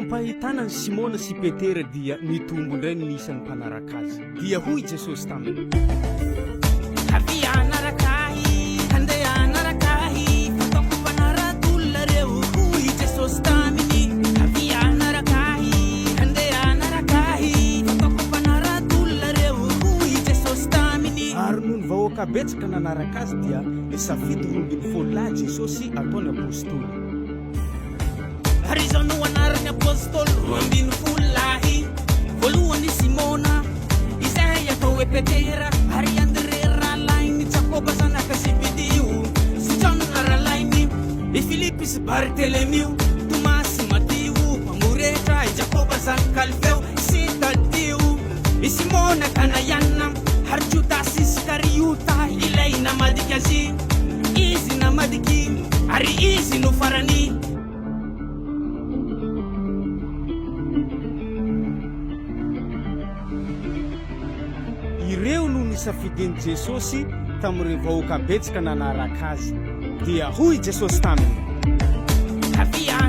nampahitana ny Simona sy Petera dia nitombo indray ny isan'ny mpanaraka azy. Dia hoy Jesosy taminy: Havia anarakahy, handeha anarakahy, fataoko mpanara-tolona reo, hoy Jesosy taminy. Havia anarakahy, handeha anarakahy, fataoko mpanara-tolona reo, hoy Jesosy taminy. Ary noho ny vahoaka betsaka nanaraka azy dia nisafidy 12 lahy Jesosy ataony apôstôly. Ary izao no anarany apôstôly 12 lahy. Voalohany Simona, izay atao hoe Petera, ary Andre rahalainy, Jakoba zanaka Zebedeo, sy John rahalainy, i Filipy sy Bartelemio, Tomasy Mateo, mpamoretra i Jakoba zanaka Alfeo sy Tadeo, i Simona Kanaiana, ary Jodasy Iskariota, ilay namadiky azy, izy namadiky, ary izy no farany. Ireo no nisafidin'i Jesosy tamin'ireo vahoaka betsaka nanaraka azy. Dia hoy Jesosy taminy: Havia